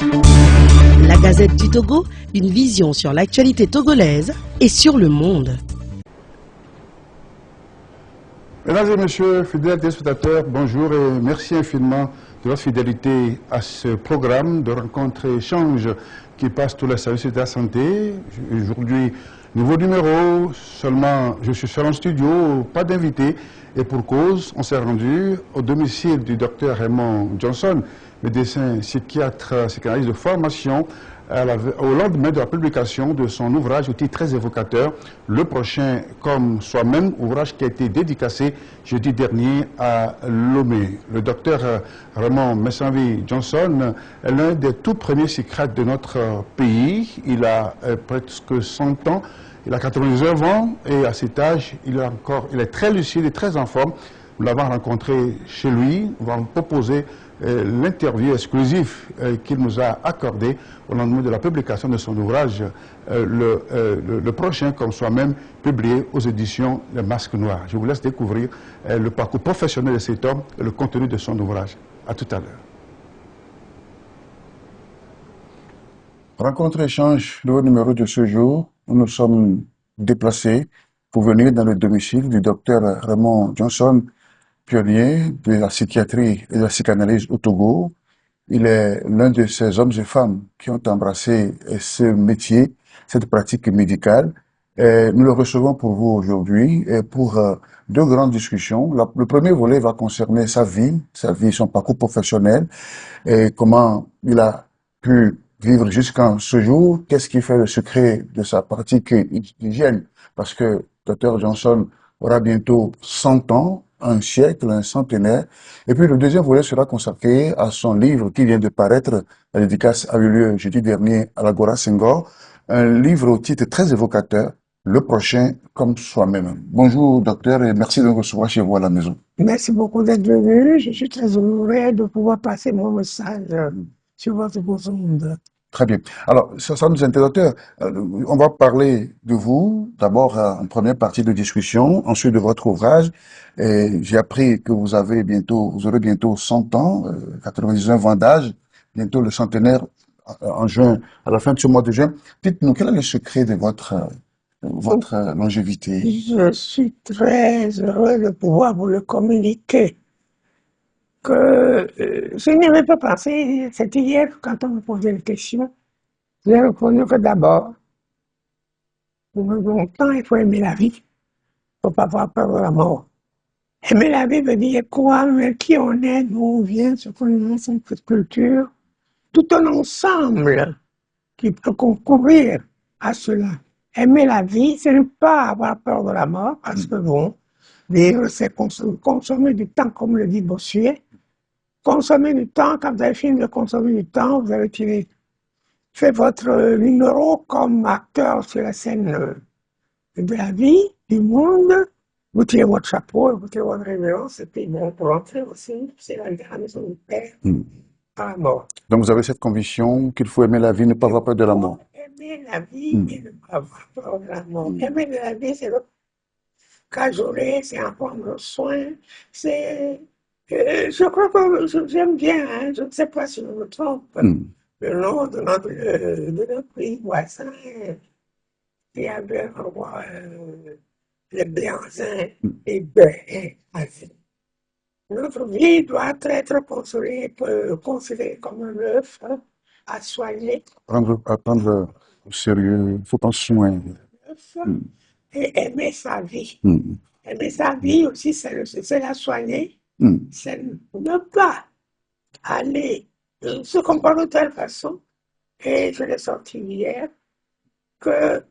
La Gazette du Togo, une vision sur l'actualité togolaise et sur le monde. Mesdames et messieurs, fidèles téléspectateurs, bonjour et merci infiniment de votre fidélité à ce programme de rencontres et échanges qui passe tous les services de la santé. Aujourd'hui, nouveau numéro, seulement, je suis seul en studio, pas d'invité, et pour cause, on s'est rendu au domicile du docteur Raymond Johnson, médecin psychiatre, psychanalyste de formation, au lendemain de la publication de son ouvrage au titre très évocateur, Le prochain comme soi-même, ouvrage qui a été dédicacé jeudi dernier à Lomé. Le docteur Raymond Messanvi Johnson est l'un des tout premiers psychiatres de notre pays. Il a presque 100 ans, il a 99 ans et à cet âge, il est très lucide et très en forme. Nous l'avons rencontré chez lui, nous allons proposer l'interview exclusive qu'il nous a accordée au lendemain de la publication de son ouvrage le prochain comme soi-même, publié aux éditions Le Masque Noir. Je vous laisse découvrir le parcours professionnel de cet homme et le contenu de son ouvrage. À tout à l'heure. Rencontre-échange, le numéro de ce jour, nous nous sommes déplacés pour venir dans le domicile du docteur Raymond Johnson, pionnier de la psychiatrie et de la psychanalyse au Togo. Il est l'un de ces hommes et femmes qui ont embrassé ce métier, cette pratique médicale. Et nous le recevons pour vous aujourd'hui et pour deux grandes discussions. Le premier volet va concerner sa vie, son parcours professionnel et comment il a pu vivre jusqu'à ce jour. Qu'est-ce qui fait le secret de sa pratique hygiène? Parce que Dr Johnson aura bientôt 100 ans, un siècle, un centenaire. Et puis le deuxième volet sera consacré à son livre qui vient de paraître. La dédicace a eu lieu jeudi dernier à l'Agora Senghor. Un livre au titre très évocateur, Le prochain comme soi-même. Bonjour docteur et merci de nous recevoir chez vous à la maison. Merci beaucoup d'être venu. Je suis très honoré de pouvoir passer mon message sur votre onde. Très bien. Alors, ça nous intéresse, docteur. On va parler de vous, d'abord en première partie de discussion, ensuite de votre ouvrage. J'ai appris que vous aurez bientôt 100 ans, 99 ans d'âge, bientôt le centenaire en juin, à la fin de ce mois de juin. Dites-nous, quel est le secret de votre longévité? Je suis très heureux de pouvoir vous le communiquer. Que je n'y avais pas pensé, c'était hier quand on me posait une question. J'ai répondu que d'abord, pour longtemps, il faut aimer la vie. Il ne faut pas avoir peur de la mort. Aimer la vie veut dire quoi, qui on est, d'où on vient, ce qu'on est, cette culture. Tout un ensemble qui peut concourir à cela. Aimer la vie, c'est ne pas avoir peur de la mort, parce que bon, vivre, c'est consommer du temps, comme le dit Bossuet. Consommer du temps, quand vous avez fini de consommer du temps, vous avez fait votre numéro comme acteur sur la scène de la vie, du monde. Vous tirez votre chapeau, vous tirez votre révérence, et puis bon, pour rentrer aussi, c'est la maison du Père, à la mort. Donc vous avez cette conviction qu'il faut aimer la vie, ne pas avoir peur de la mort. Aimer la vie et ne pas avoir peur de la mort. Aimer la vie, c'est le cajoler, c'est en prendre soin, c'est... je crois que j'aime bien, hein, je ne sais pas si je me trompe, le nom de notre pays voisin, qui avait un roi, le Béanzin et Béanzin. Notre vie doit être considérée comme un œuf à soigner. À prendre au sérieux, il faut prendre soin. Et aimer sa vie. Aimer sa vie aussi, c'est la soigner. C'est ne pas aller se comporter de telle façon, et je l'ai sorti hier, que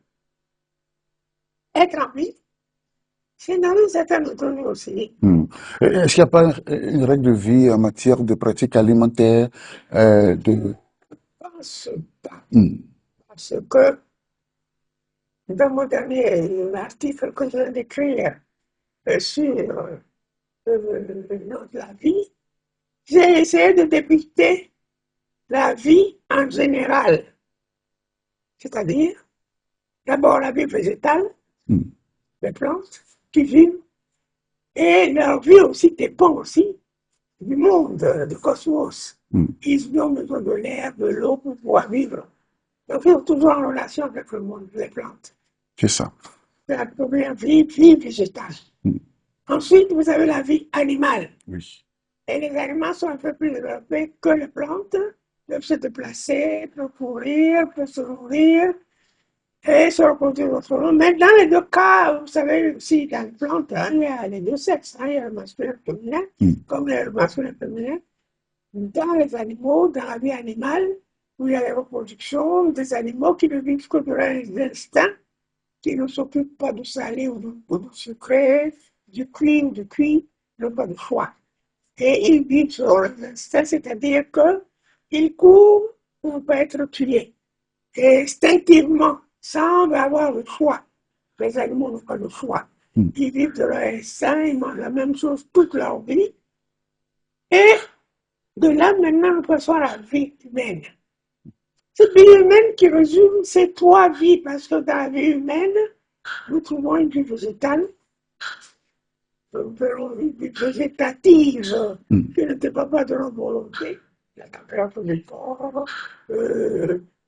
être en vie, c'est dans une certaine autonomie aussi. Est-ce qu'il n'y a pas une règle de vie en matière de pratique alimentaire Je ne pense pas. Parce que dans mon dernier article que je viens d'écrire sur le nom de la vie, j'ai essayé de débuter la vie en général. C'est-à-dire, d'abord la vie végétale, les plantes qui vivent, et leur vie aussi dépend aussi du monde, du cosmos. Ils ont besoin de l'air, de l'eau pour pouvoir vivre. Donc, ils sont toujours en relation avec le monde, les plantes. C'est ça. C'est la première vie végétale. Ensuite, vous avez la vie animale. Oui. Et les animaux sont un peu plus développés que les plantes, peuvent se déplacer, peuvent courir, peuvent se nourrir et se reproduire autrement. Mais dans les deux cas, vous savez, aussi dans les plantes, hein, il y a les deux sexes, hein, il y a le masculin et le féminin, comme le masculin et le féminin. Dans les animaux, dans la vie animale, où il y a la reproduction des animaux qui ne vivent que de leurs instincts, qui ne s'occupent pas de salé ou de sucré, du cuit ou du cuit, n'ont pas de choix. Et ils vivent sur l'instinct, c'est-à-dire qu'ils courent pour pas être tués. Et instinctivement, sans avoir le choix. Les animaux n'ont pas le choix. Ils vivent de leur instinct, ils mangent la même chose toute leur vie. Et de là, maintenant, nous passons à la vie humaine. Cette vie humaine qui résume ces trois vies, parce que dans la vie humaine, nous trouvons une vie végétale, une vie végétative, qui ne dépend pas de notre volonté, la température du corps,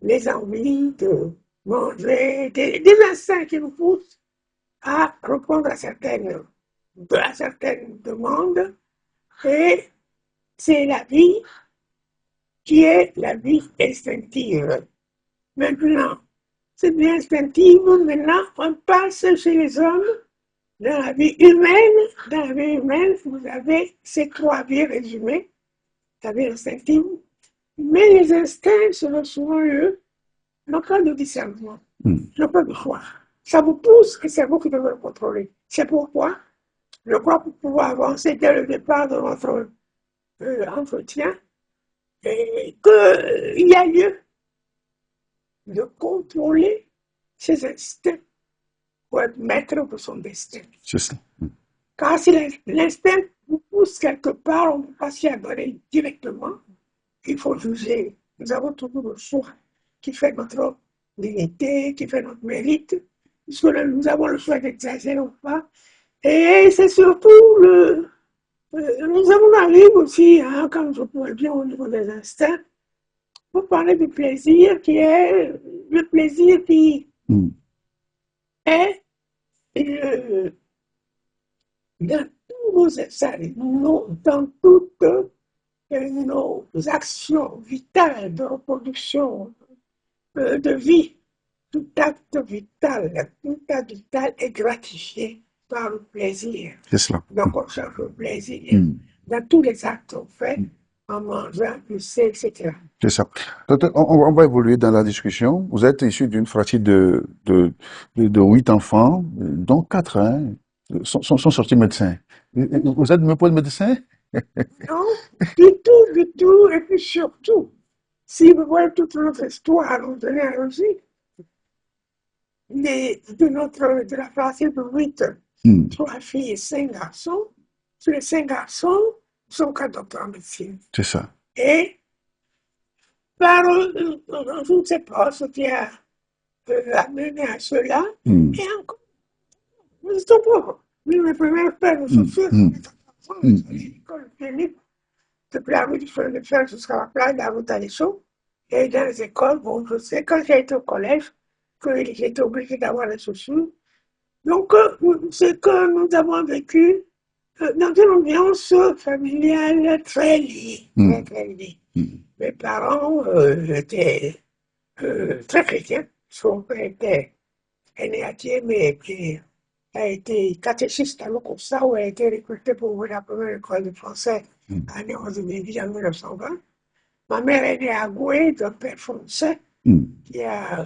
les envies de manger, des instincts qui nous poussent à répondre à certaines demandes. Et c'est la vie qui est la vie instinctive. Maintenant, cette vie instinctive, maintenant, on passe chez les hommes. Dans la vie humaine, vous avez ces trois vies résumées, la vie instinctive, mais les instincts, souvent eux, n'ont pas de discernement, n'ont pas de choix. Ça vous pousse et c'est vous qui devez le contrôler. C'est pourquoi, je crois, pour pouvoir avancer dès le départ de notre entretien, qu'il y a lieu de contrôler ses instincts pour être maître de son destin. C'est ça. Car si l'instinct vous pousse quelque part, on ne peut pas s'y adonner directement. Il faut juger. Nous avons toujours le choix qui fait notre dignité, qui fait notre mérite. Puisque nous avons le choix d'exagérer ou pas. Et c'est surtout nous avons la libre aussi, hein, comme je pourrais dire au niveau des instincts, pour parler du plaisir qui est le plaisir qui est dans tous nos essais, dans toutes nos actions vitales de reproduction, de vie, tout acte vital est gratifié par le plaisir. C'est cela. Donc on cherche le plaisir dans tous les actes qu'on fait, en mangeant, pucer, etc. C'est ça. Docteur, on va évoluer dans la discussion. Vous êtes issu d'une fratrie de 8 enfants, dont 4 sont sortis médecins. Vous êtes même pas de médecin? Non, du tout, et puis surtout, si vous voyez toute notre histoire, notre généalogie, de la fratrie de 8, 3 filles et 5 garçons, sur les 5 garçons, sont 4 docteurs en médecine. C'est ça. Et par, je ne sais pas ce qui a amené à cela, et encore, nous sommes pauvres. Mes premières pères nous sont faits, l'école clinique, depuis la rue du chemin de fer jusqu'à la plage de la route à l'échaud. Et dans les écoles, bon, je sais, quand j'ai été au collège, que j'étais obligé d'avoir les chaussures. Donc, c'est que nous avons vécu dans une ambiance familiale très liée. Très liée. Mes parents étaient très chrétiens. Son père était né à Thiers, mais qui a été catéchiste à l'Ocossa, où elle a été recrutée pour ouvrir la première école de français à Néon de Lévis en 1920. Ma mère est née à Goué, d'un père français, qui a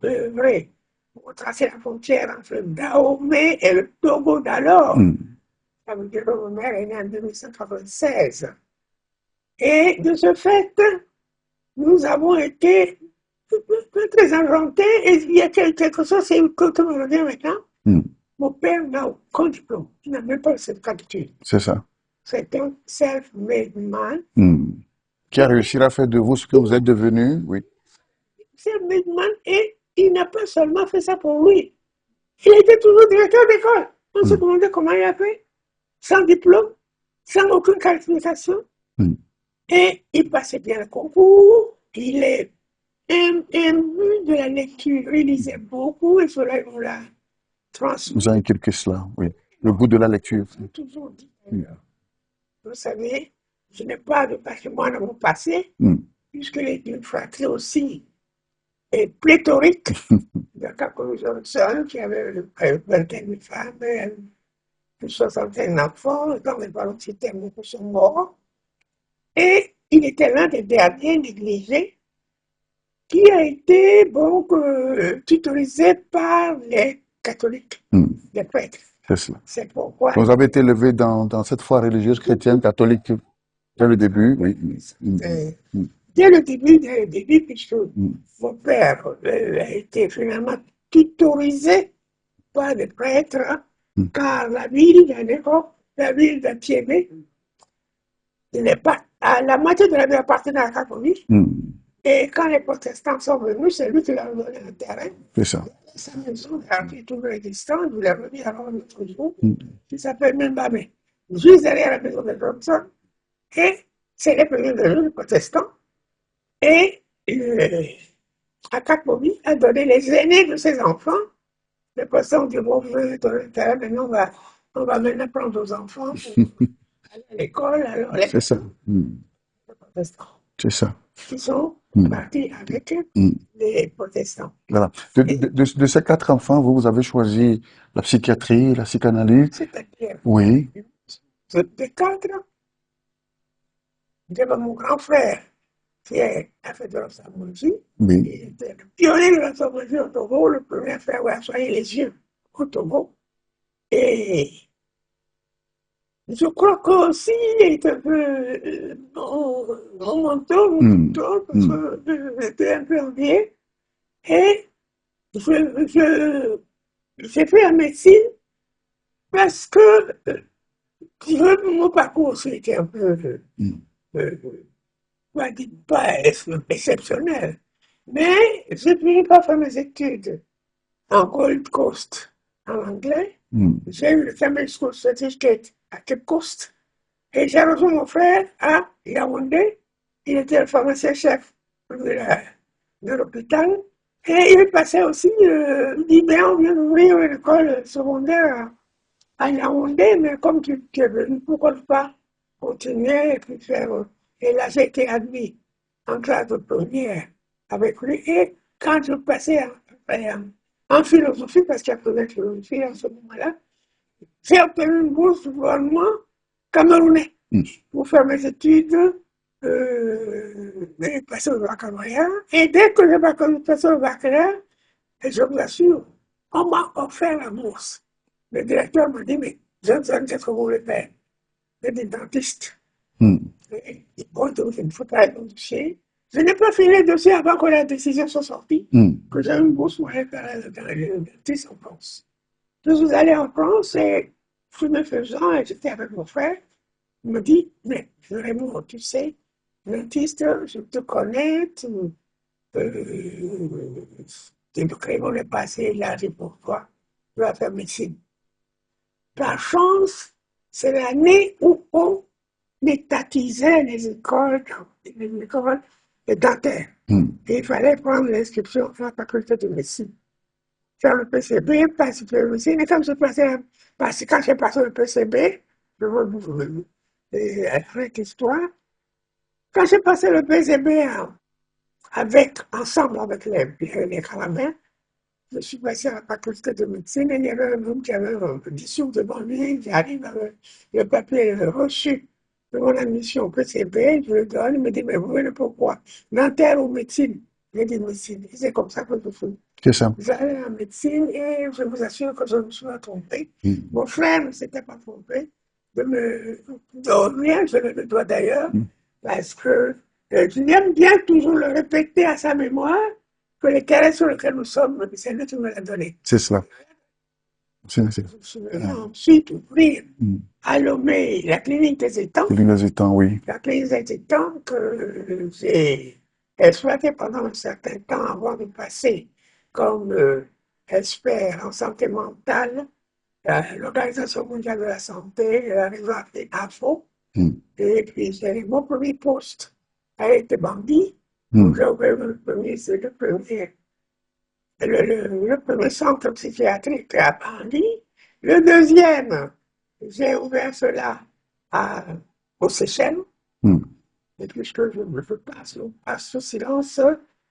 œuvré pour tracer la frontière entre le Dahomey et le Togo d'alors. Ça veut dire que ma mère est née en 1996. Et de ce fait, nous avons été très inventés. Et il y a quelque chose que me revient maintenant. Mon père n'a aucun diplôme. Il n'a même pas le certificat d'études. C'est ça. C'est un self-made man. Qui a réussi à faire de vous ce que vous êtes devenu, oui. Self-made man, et il n'a pas seulement fait ça pour lui. Il était toujours directeur d'école. On se demandait comment il a fait. Sans diplôme, sans aucune qualification. Mm. Et il passait bien le concours. Il est imbu de la lecture. Il lisait beaucoup et cela, il nous l'a transmis. Vous avez inculqué cela, oui. Le goût de la lecture. J'ai toujours dit, vous savez, je n'ai pas de patrimoine à mon passé, Mm. puisque une fratrie aussi est pléthorique. Il y a quelques jeunes qui avaient une vingtaine de femmes, une soixantaine d'enfants, dans les parents beaucoup sont morts. Et il était l'un des derniers négligés qui a été donc tutorisé par les catholiques, les prêtres. C'est cela. C'est pourquoi. Donc, vous avez été élevé dans cette foi religieuse chrétienne, catholique, dès le début, oui. Dès le début, puisque mon père a été finalement tutorisé par les prêtres, car la ville la ville de Thiémé, la moitié de la ville appartenait à la catholique. Et quand les protestants sont venus, c'est lui qui leur a donné un terrain. C'est ça. Sa maison est toujours existante, vous l'avez remis alors l'autre jour, qui s'appelle Membamé, juste derrière la maison de Johnson. Et c'est les premiers venus protestants. Et Akakobi a donné les aînés de ses enfants. Les protestants ont dit, bon, vous avez donné le terrain, maintenant on va maintenant prendre nos enfants pour aller à l'école. Alors C'est ça. les protestants. C'est ça. Qui sont partis avec les protestants. Voilà. De ces 4 enfants, vous avez choisi la psychiatrie, la psychanalyse. C'est-à-dire, Oui. des 4, j'avais mon grand frère qui a fait de l'ophtalmologie. Oui. Il était le pionnier de l'ophtalmologie au Togo, le premier à faire soigner les yeux au Togo. Et je crois qu'aussi il est un peu mon mentor, mon tuteur, parce que j'étais un peu envié. Et j'ai fait la médecine parce que mon parcours aussi était un peu, pas exceptionnel. Mais j'ai fini par faire mes études en Gold Coast, en anglais. J'ai eu le Family School Certificate à Cape Coast. Et j'ai rejoint mon frère à Yaoundé. Il était le pharmacien-chef de l'hôpital. Et il passait aussi, il dit, ben, on vient d'ouvrir une école secondaire à Yaoundé, mais comme tu es venu, pourquoi pas continuer et puis faire. Et là, j'ai été admis en classe de première avec lui. Et quand je passais en philosophie, parce qu'il y a plus de philosophie en ce moment-là, j'ai obtenu une bourse du gouvernement camerounais pour faire mes études et passer au baccalauréat. Et dès que j'ai passé au baccalauréat, et je vous assure, on m'a offert la bourse. Le directeur m'a dit, mais Johnson, qu'est-ce que vous voulez faire? J'ai dit dentiste. Il compte une photo avec mon dossier. Je n'ai pas fini le dossier avant que la décision soit sortie, que j'ai une bourse pour aller faire le dentiste en France. Je suis allé en France et chemin faisant, et j'étais avec mon frère. Il me dit, mais vraiment, tu sais, dentiste, je te connais, tu vraiment le passé, là, c'est pour toi. Tu vas faire médecine. Par chance, c'est l'année où on étatisait les écoles dentaires. Et il fallait prendre l'inscription à la faculté de médecine. Faire le PCB, passer le médecine. Et comme je passais, quand j'ai passé le PCB, je veux avec l'histoire, quand j'ai passé le PCB ensemble avec les carabins, je suis passé à la faculté de médecine et il y avait un homme qui avait un discours devant lui, j'arrive avec le papier reçu de mon admission au PCB, je le donne, il me dit, mais vous venez pourquoi? Dentaire ou médecine? J'ai dit médecine. Et c'est comme ça que je fais. C'est ça. J'allais en médecine et je vous assure que je me suis pas trompé. Mon frère ne s'était pas trompé de me donner, je le dois d'ailleurs, parce que je l'aime bien toujours le répéter à sa mémoire, que les carrés sur lesquels nous sommes, c'est lui qui me l'a donné. C'est cela. Je me souviens ensuite ouvrir à Lomé la clinique des étangs. Les étangs, oui. La clinique des étangs que j'ai exploitée pendant un certain temps avant de passer comme expert en santé mentale, l'Organisation mondiale de la santé, la réseau AFO, Et puis, mon premier poste a été bandit. Donc, j'ai ouvert le premier centre psychiatrique à Bandit. Le deuxième, j'ai ouvert cela aux Seychelles. Et puisque je passe sous silence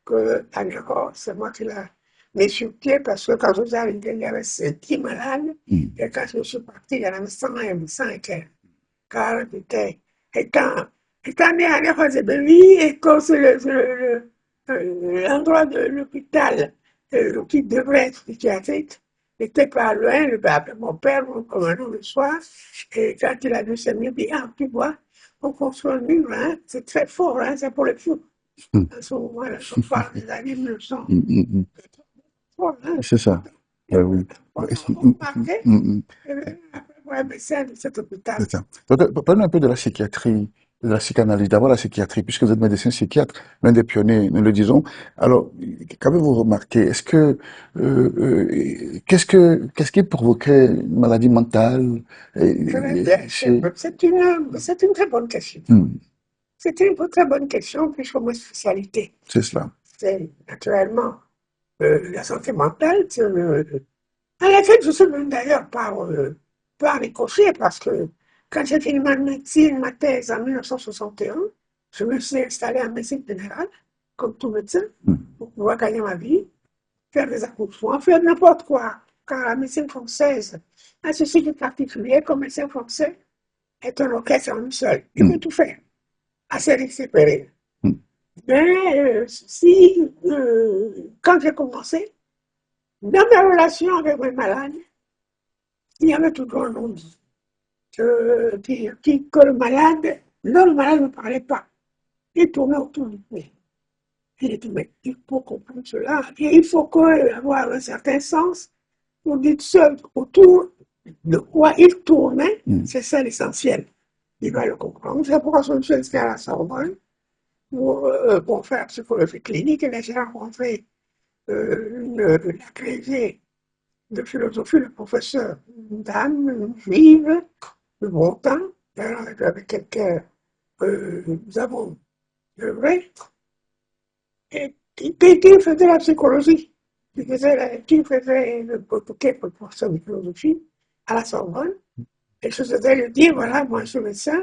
que Agnès, c'est moi qui l'ai mis sur pied parce que quand je suis arrivé, il y avait 10 malades. Et quand je suis parti, il y en avait 100 et quelques. Car étant né à Néron-Zébélie et que c'est l'endroit de l'hôpital qui devrait être psychiatrique, n'était pas loin, il va appeler mon père, mon commandant le soir, et quand il a vu ce mur, il dit, ah, tu vois, on construit un mur, hein, c'est très fort, hein, c'est pour les fous. À ce moment-là, je parle des années 1900. Fort, hein. C'est ça. Oui. On remarquait, ouais, mais c'est de cet hôpital. C'est ça. Donc, parlons un peu de la psychiatrie, de la psychanalyse. D'abord, la psychiatrie, puisque vous êtes médecin psychiatre, l'un des pionniers, nous le disons. Alors, qu'avez-vous remarqué? Qu'est-ce qui provoquait une maladie mentale chez... C'est une très bonne question. C'est une très bonne question, puisque ma spécialité, C'est cela. c'est naturellement la santé mentale, à laquelle je suis même d'ailleurs par ricochet, parce que quand j'ai fini ma médecine, ma thèse en 1961, je me suis installé en médecine générale, comme tout médecin, pour pouvoir gagner ma vie, faire des accouchements, faire n'importe quoi. Car la médecine française a ceci de particulier, comme médecin français est un orchestre en une seule. Il peut tout faire, assez récupéré. Mais quand j'ai commencé, dans mes relations avec mes malades, il y avait toujours un non-dit. Que le malade, non, le malade ne parlait pas. Il tournait autour du nez. Il dit, mais il faut comprendre cela. Et il faut avoir un certain sens. On dit seul autour de quoi il tournait, c'est ça l'essentiel. Il va le comprendre. C'est pourquoi je suis inscrit à la Sorbonne pour faire psychologie clinique. Et là, j'ai rencontré l'agrégé de philosophie, le professeur, une dame, une juive, de bon temps, avec quelqu'un, nous avons œuvré, et qui faisait la psychologie, qui faisait le professeur de philosophie à la Sorbonne, et je devais lui dire, voilà, moi je suis médecin,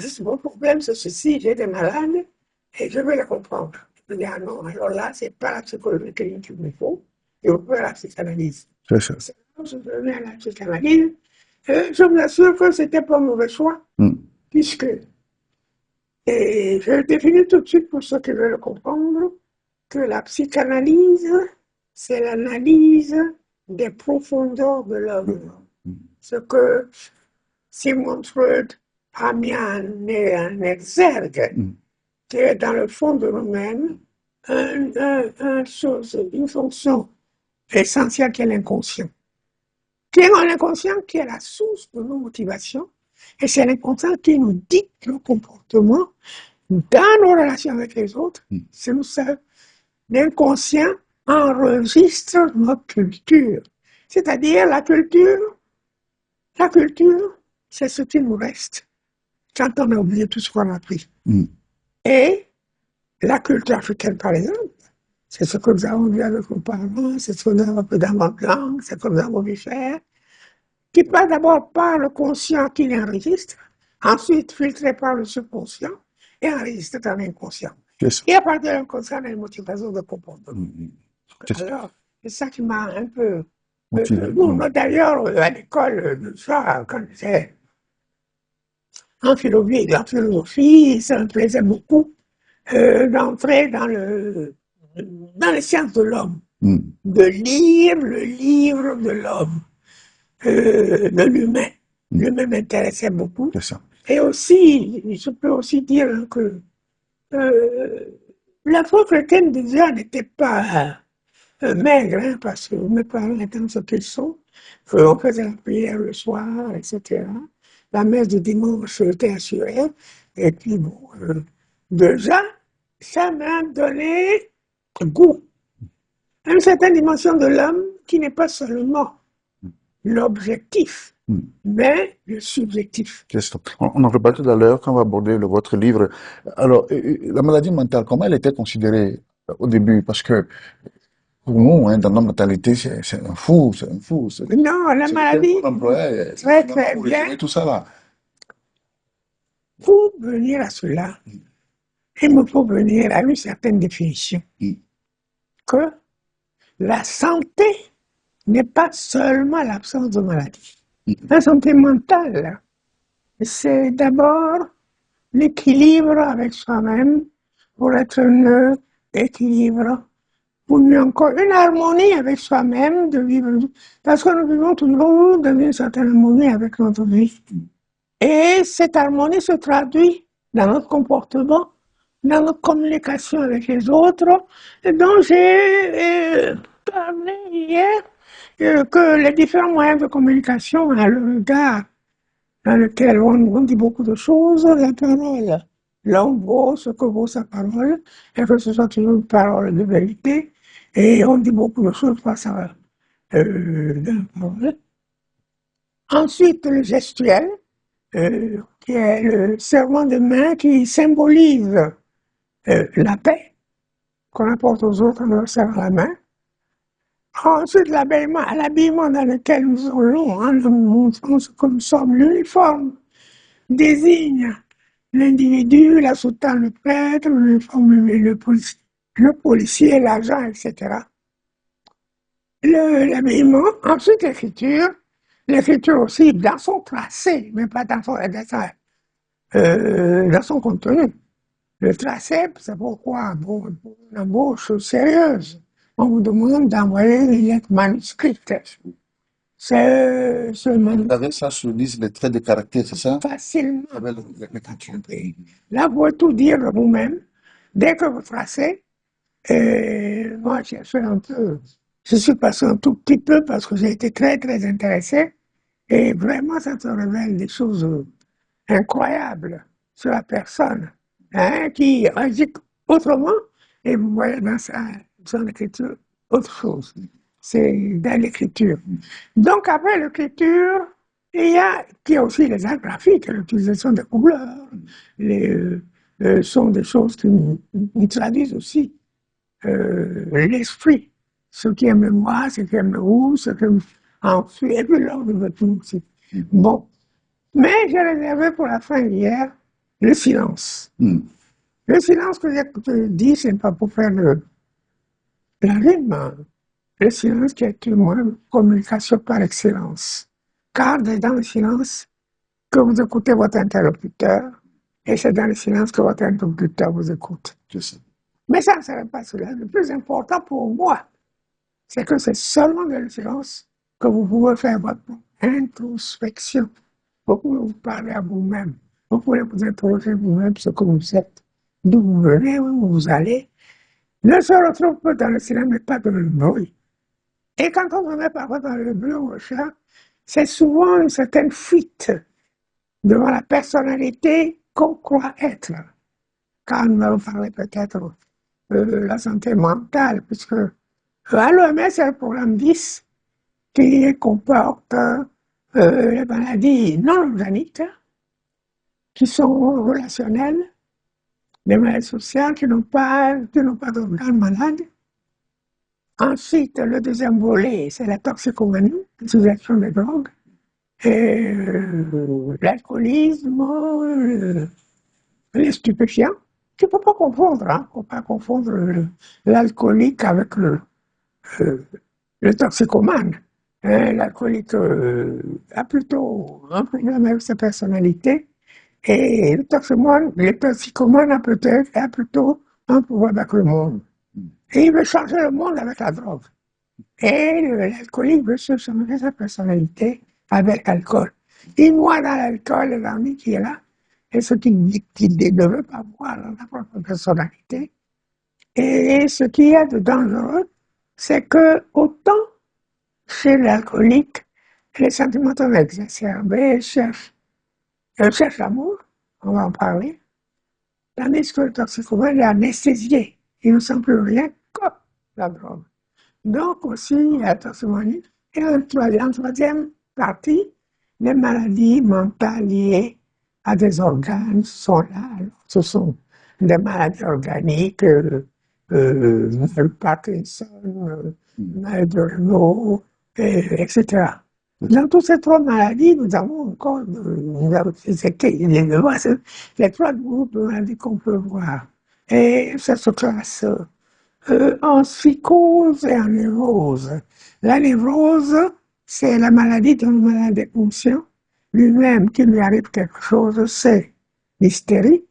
c'est mon problème, c'est ceci, j'ai des malades, et je vais les comprendre. Je dis, ah non, alors là, c'est pas la psychologie clinique qu'il me faut, et on peut faire la psychanalyse. C'est ça. Je venais à la psychanalyse, je vous assure que c'était pas un mauvais choix, puisque, et je définis tout de suite pour ceux qui veulent le comprendre, que la psychanalyse, c'est l'analyse des profondeurs de l'homme. Ce que Sigmund Freud a mis en exergue, qui est dans le fond de nous-mêmes, une fonction essentielle qui est l'inconscient. Qui est l'inconscient qui est la source de nos motivations, et c'est l'inconscient qui nous dicte nos comportements dans nos relations avec les autres. C'est nous seuls. L'inconscient enregistre notre culture. C'est-à-dire la culture, c'est ce qui nous reste quand on a oublié tout ce qu'on a appris. Et la culture africaine, par exemple, c'est ce que nous avons vu avec nos parents, c'est ce que nous avons vu dans notre langue, c'est ce que nous avons vu faire, qui passe d'abord par le conscient qui l'enregistre, ensuite filtré par le subconscient et enregistré dans l'inconscient. Et à partir de l'inconscient, on a une motivation de comportement. Alors, c'est ça qui m'a un peu... D'ailleurs, à l'école, quand j'étais en philosophie, ça me plaisait beaucoup d'entrer dans les sciences de l'homme, de lire le livre de l'homme, de l'humain. L'humain m'intéressait beaucoup. Et aussi, je peux aussi dire que la foi chrétienne déjà n'était pas maigre, hein, parce que mes parents étant ce qu'ils sont, on faisait la prière le soir, etc. La messe du dimanche était assurée. Et puis bon, déjà, ça m'a donné goût à une certaine dimension de l'homme qui n'est pas seulement l'objectif mais le subjectif. On en reparle tout à l'heure quand on va aborder votre livre. Alors, la maladie mentale, comment elle était considérée au début? Parce que pour nous, hein, dans notre mentalité, c'est un fou, c'est un fou. Non, la C'est le terme maladie, qu'on employait, c'est très finalement très pour bien, résumer tout ça là. pour venir à cela, il me faut venir à une certaine définition, que la santé n'est pas seulement l'absence de maladie. La santé mentale, c'est d'abord l'équilibre avec soi-même pour être neutre, équilibre, ou mieux encore une harmonie avec soi-même, de vivre, parce que nous vivons toujours dans une certaine harmonie avec notre vie. Et cette harmonie se traduit dans notre comportement, dans notre communication avec les autres, dont j'ai parlé hier, que les différents moyens de communication, hein, le regard, dans lequel on dit beaucoup de choses, la parole. L'homme vaut ce que vaut sa parole, et que ce soit toujours une parole de vérité, et on dit beaucoup de choses face à la parole. Ensuite, le gestuel, qui est le serment de main qui symbolise la paix qu'on apporte aux autres en leur serrant la main. Ensuite, l'habillement dans lequel nous allons, hein, nous sommes l'uniforme, désigne l'individu, la soutane, le prêtre, l'uniforme, le policier, l'agent, etc. L'habillement, ensuite l'écriture aussi dans son tracé, mais pas dans son contenu. Le tracé, c'est pourquoi, pour une embauche sérieuse, on vous demande d'envoyer une lettre manuscrite. C'est Avec ça se lisent les traits de caractère, c'est ça? facilement compris. Là, vous pouvez tout dire de vous-même. Dès que vous tracez, moi, j'ai fait un peu, je suis passé un tout petit peu parce que j'ai été très, très intéressé. Et vraiment, ça te révèle des choses incroyables sur la personne, hein, qui agit autrement. Et vous voyez dans son écriture autre chose. C'est dans l'écriture. Donc, après l'écriture, il y a aussi les arts graphiques, l'utilisation des couleurs, sont des choses qui nous traduisent aussi l'esprit. Ceux qui aiment le noir, ceux qui aiment le rouge, ceux qui aiment ensuite, et puis l'ordre de tout aussi. Bon. Mais j'ai réservé pour la fin hier le silence. Le silence que j'ai dit, ce n'est pas pour faire la rime. Le silence qui est une communication par excellence. Car c'est dans le silence que vous écoutez votre interlocuteur, et c'est dans le silence que votre interlocuteur vous écoute. Mais ça ne serait pas cela. Le plus important pour moi, c'est que c'est seulement dans le silence que vous pouvez faire votre introspection. Vous pouvez vous parler à vous-même. Vous pouvez vous interroger vous-même ce que vous êtes, d'où vous venez, où vous allez. Ne se retrouve pas dans le silence, mais pas dans le bruit. Et quand on se met parfois dans le bruit au chat, c'est souvent une certaine fuite devant la personnalité qu'on croit être. Quand nous allons parler peut-être de la santé mentale, puisque à l'OMS, c'est le programme 10 qui comporte les maladies non organiques, qui sont relationnelles, les maladies sociales qui n'ont pas d'organes malades. Ensuite, le deuxième volet, c'est la toxicomanie, l'utilisation des drogues, et l'alcoolisme, les stupéfiants. Tu ne peux pas confondre, hein? Il ne faut pas confondre l'alcoolique avec le toxicomane. L'alcoolique a plutôt un problème avec sa personnalité, et le toxicomane a plutôt un problème avec le monde. Et il veut changer le monde avec la drogue. Et l'alcoolique veut changer sa personnalité avec l'alcool. Il voit dans l'alcool l'ennemi qui est là, et ce qu'il ne veut pas voir dans sa propre personnalité. Et ce qu'il y a de dangereux, c'est que autant chez l'alcoolique, les sentiments sont exacerbés, cherche l'amour, on va en parler, tandis que le toxicomane est anesthésié. Il ne sent plus rien que la drogue. Donc aussi, la toxicomanie. Et en troisième partie, les maladies mentales liées à des organes sont là. Ce sont des maladies organiques, le Parkinson, maladie de Raynaud, etc. Dans toutes ces trois maladies, nous avons encore les trois groupes de maladies qu'on peut voir. Et ça se classe en psychose et en névrose. La névrose, c'est la maladie d'un malade inconscient. Lui-même, qui lui arrive quelque chose, c'est l'hystérie.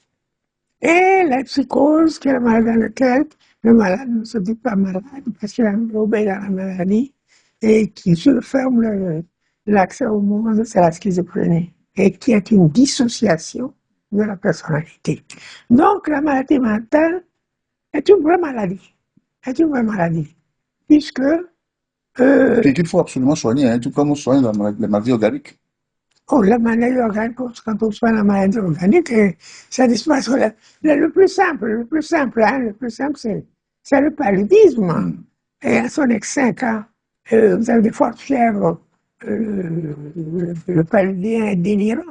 Et la psychose, qui est la maladie dans laquelle le malade ne se dit pas malade parce qu'il a englobé dans la maladie et qui se ferme l'accès au monde, c'est la schizophrénie, et qui est une dissociation de la personnalité. Donc, la maladie mentale est une vraie maladie. Est une vraie maladie. Puisque Qu'il faut absolument soigner, hein, tout comme on soigne les maladies organiques. la maladie organique, quand on soigne la maladie organique, ça disparaît. Le plus simple, c'est le paludisme. Et à son excès, quand vous avez des fortes fièvres, le paludien est délirant.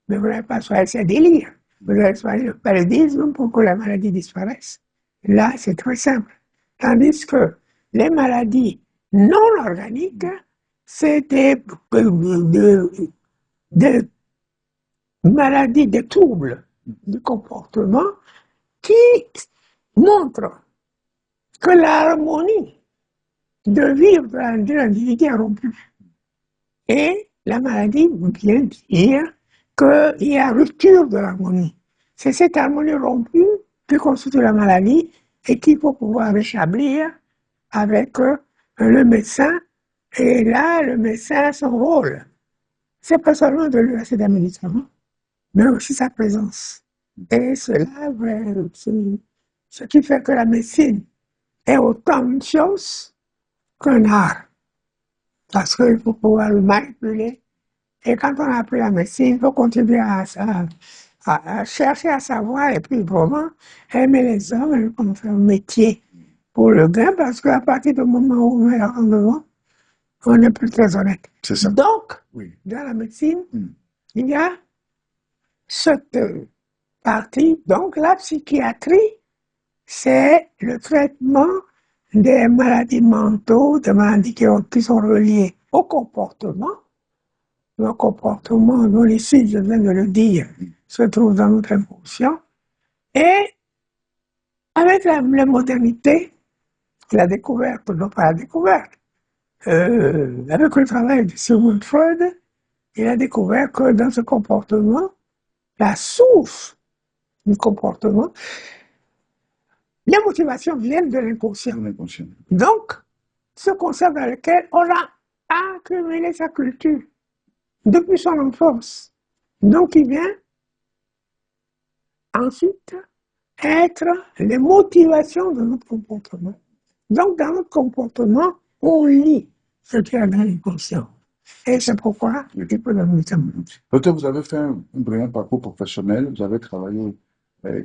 Mais vous n'avez pas soigné ses délires. Vous allez soigner le paludisme pour que la maladie disparaisse. Là, c'est très simple. Tandis que les maladies non organiques, c'est des maladies, des troubles du comportement qui montrent que l'harmonie de vivre de l'individu est rompue. Et la maladie vient dire qu'il y a rupture de l'harmonie. C'est cette harmonie rompue qui constitue la maladie et qu'il faut pouvoir rétablir avec le médecin. Et là, le médecin, son rôle, c'est pas seulement de lui laisser des médicaments, mais aussi sa présence. Et cela, ce qui fait que la médecine est autant une chose qu'un art. Parce qu'il faut pouvoir le manipuler. Et quand on a appris la médecine, il faut continuer à chercher à savoir et puis vraiment aimer les hommes et qu'on fait un métier pour le gain, parce qu'à partir du moment où on met le rendement, on n'est plus très honnête. C'est ça. Donc, Oui. dans la médecine, il y a cette partie. Donc, la psychiatrie, c'est le traitement des maladies mentaux, des maladies qui sont reliées au comportement. Le comportement, dont ici, je viens de le dire, se trouve dans notre inconscient. Et avec la modernité, la découverte, non pas la découverte, avec le travail de Sigmund Freud, il a découvert que dans ce comportement, la source du comportement, les motivations viennent de l'inconscient. Donc, ce concept dans lequel on a accumulé sa culture depuis son enfance. Donc, il vient ensuite être les motivations de notre comportement. Donc, dans notre comportement, on lit ce qui est dans l'inconscient. Et c'est pourquoi il faut le médicament. Docteur, vous avez fait un brillant parcours professionnel. Vous avez travaillé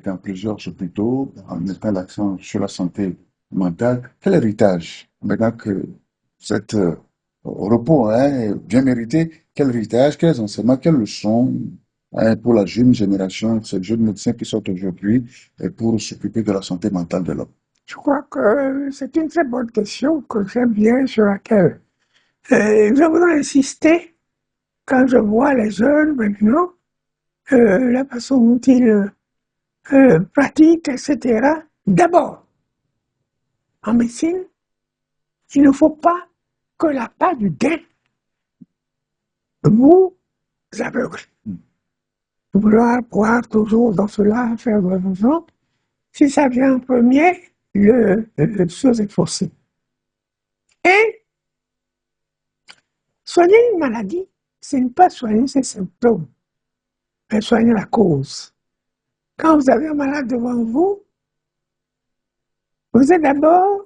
dans plusieurs hôpitaux en mettant l'accent sur la santé mentale. Quel héritage, maintenant que vous êtes au repos, hein, bien mérité, quel héritage, quels enseignements, quelles leçons pour la jeune génération, ces jeunes médecins qui sortent aujourd'hui pour s'occuper de la santé mentale de l'homme? Je crois que c'est une très bonne question que j'aime bien, sur laquelle je voudrais insister quand je vois les jeunes maintenant, la façon dont ils pratiquent, etc. D'abord, en médecine, il ne faut pas que la part du gain vous aveugle. Vouloir pouvoir toujours dans cela faire de l'argent, si ça vient en premier, le chose est faussée. Et soigner une maladie, c'est ne pas soigner ses symptômes, mais soigner la cause. Quand vous avez un malade devant vous, vous êtes d'abord,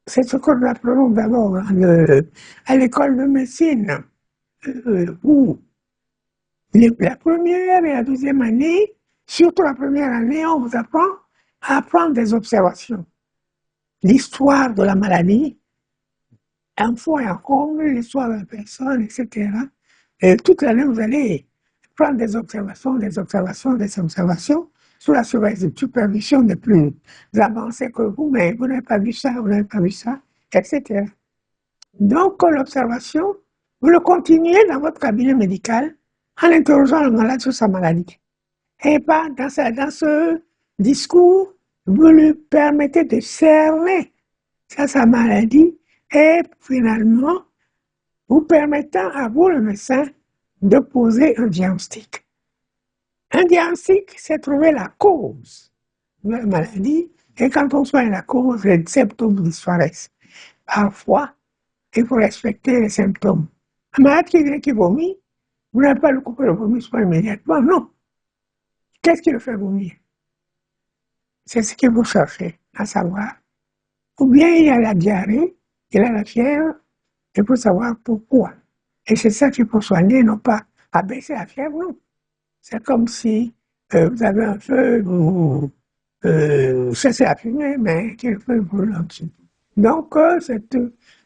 c'est ce que nous appelons d'abord à l'école de médecine, où la première et la deuxième année, surtout la première année, on vous apprend à prendre des observations. L'histoire de la maladie, un fond et un comble, l'histoire de la personne, etc. Et toute l'année, vous allez prendre des observations, des observations, des observations, sous la surveillance de supervision des plus avancés que vous, mais vous n'avez pas vu ça, vous n'avez pas vu ça, etc. Donc, l'observation, vous le continuez dans votre cabinet médical en interrogeant le malade sur sa maladie. Et pas dans ce discours, vous lui permettez de cerner sa maladie et finalement, vous permettant à vous, le médecin, de poser un diagnostic. Un diagnostic, c'est trouver la cause de la maladie, et quand on soigne la cause, les symptômes disparaissent. Parfois, il faut respecter les symptômes. Un malade qui vomit, vous n'avez pas le couper le vomissement immédiatement, non. Qu'est-ce qui le fait vomir? C'est ce que vous cherchez à savoir. Ou bien il a la diarrhée, il a la fièvre, il faut savoir pourquoi. Et c'est ça qu'il faut soigner, non pas abaisser la fièvre, non. C'est comme si vous avez un feu, vous cessez à fumer, mais qu'il feu brûle en dessous. Donc,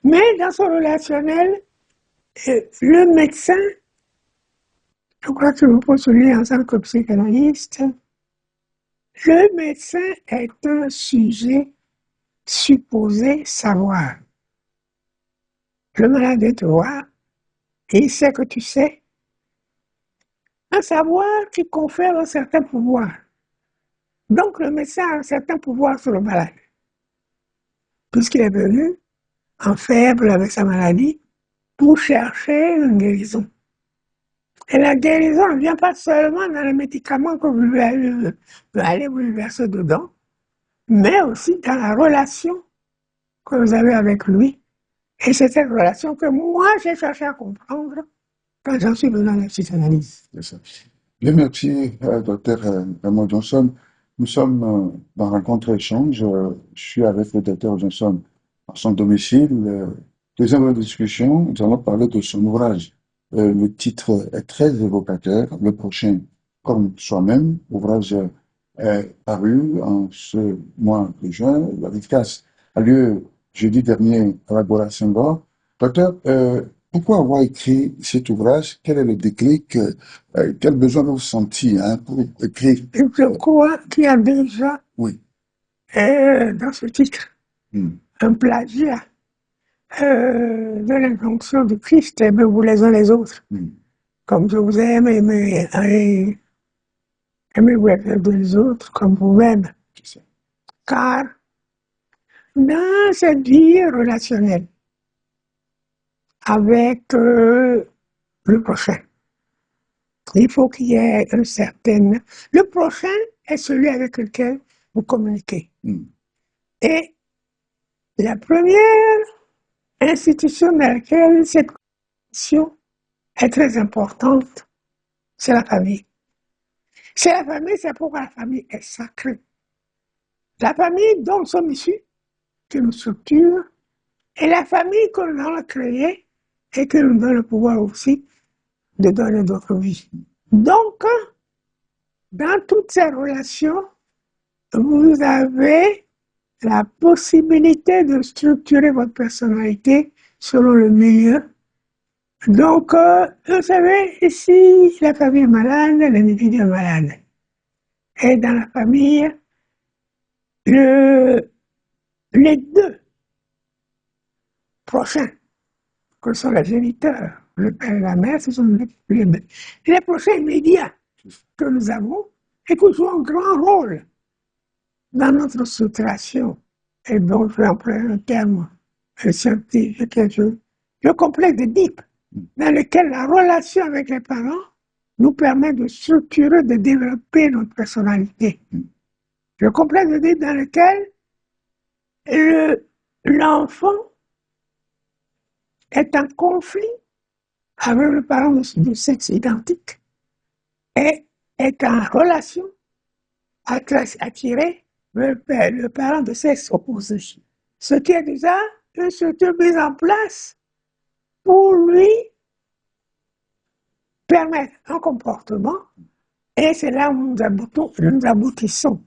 mais dans son relationnel, le médecin, je crois que vous pouvez souligner en tant que psychanalyste, le médecin est un sujet supposé savoir. Le malade est toi, et il sait que tu sais. Un savoir qui confère un certain pouvoir. Donc le médecin a un certain pouvoir sur le malade, puisqu'il est venu en faible avec sa maladie pour chercher une guérison. Et la guérison ne vient pas seulement dans les médicaments que vous allez vous verser dedans, mais aussi dans la relation que vous avez avec lui. Et c'est cette relation que moi, j'ai cherché à comprendre quand j'en suis venu dans la psychanalyse. C'est ça. Bien, merci, docteur Raymond Johnson. Nous sommes dans Rencontre Échange. Je suis avec le docteur Johnson à son domicile. Deuxième heure de discussion, nous allons parler de son ouvrage. Le titre est très évocateur. Le prochain, comme soi-même, ouvrage est paru en ce mois de juin. La dédicace a lieu jeudi dernier à la Gora Senghor. Docteur, pourquoi avoir écrit cet ouvrage? Quel est le déclic? Quel besoin vous sentiez pour écrire? Je crois qu'il y a déjà Oui. dans ce titre un plagiat de l'injonction du Christ, aimez-vous les uns les autres. Comme je vous aime, aimez-vous les autres comme vous-même. Car dans cette vie relationnelle avec le prochain, il faut qu'il y ait un certain... Le prochain est celui avec lequel vous communiquez. Et la première institution dans laquelle cette communication est très importante, c'est la famille. C'est la famille, c'est pourquoi la famille est sacrée. La famille dont nous sommes issus, qui nous structure, et la famille que nous allons créer et qui nous donne le pouvoir aussi de donner d'autres vies. Donc, dans toutes ces relations, vous avez la possibilité de structurer votre personnalité selon le milieu. Donc, vous savez, ici, la famille est malade, l'individu est malade. Et dans la famille, les deux prochains, que sont les géniteurs, le père et la mère, ce sont les prochains immédiats que nous avons et qui jouent un grand rôle dans notre structuration. Et donc, je vais employer un terme scientifique, le complexe d'Oedipe, dans lequel la relation avec les parents nous permet de structurer, de développer notre personnalité. Le complexe d'Oedipe dans lequel l'enfant est en conflit avec le parent de sexe identique et est en relation attiré le parent de sexe opposé. Ce qui est déjà une structure mise en place pour lui permettre un comportement, et c'est là où nous aboutissons.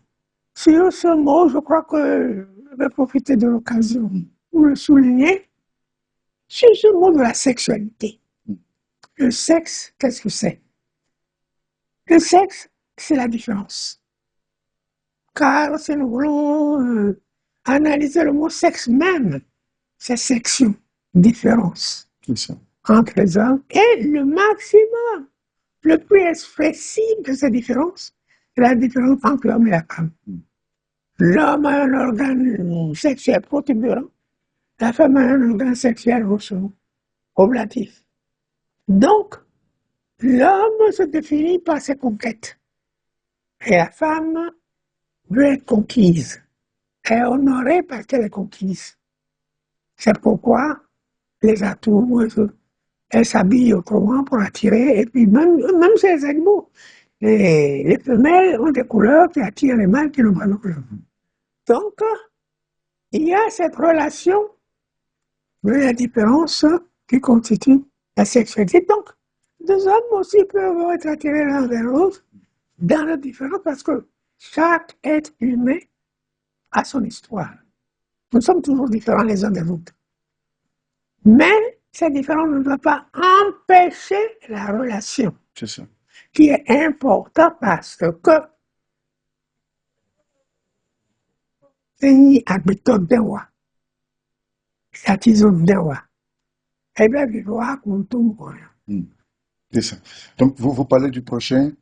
Sur ce mot, je crois que je vais profiter de l'occasion pour le souligner, sur ce mot de la sexualité. Le sexe, qu'est-ce que c'est? Le sexe, c'est la différence. Car si nous voulons analyser le mot sexe même, c'est section, différence C'est ça. entre les hommes et le maximum, le plus expressif de ces différences, c'est la différence entre l'homme et la femme. L'homme a un organe sexuel protubérant, la femme a un organe sexuel ovulatif. Donc, l'homme se définit par ses conquêtes et la femme veut être conquise et honorée parce qu'elle est conquise. C'est pourquoi les atouts, elles s'habillent autrement pour attirer, et puis même chez les animaux, les femelles ont des couleurs qui attirent les mâles qui n'ont pas de couleur. Donc, il y a cette relation de la différence qui constitue la sexualité. Donc, deux hommes aussi peuvent être attirés l'un vers l'autre dans la différence parce que chaque être humain a son histoire. Nous sommes toujours différents les uns des autres. Mais cette différence ne doit pas empêcher la relation, C'est ça. qui est importante parce que c'est habitant dewa, satizo dewa. Eh bien, vivre comme tout le monde. C'est ça. Donc, vous parlez du prochain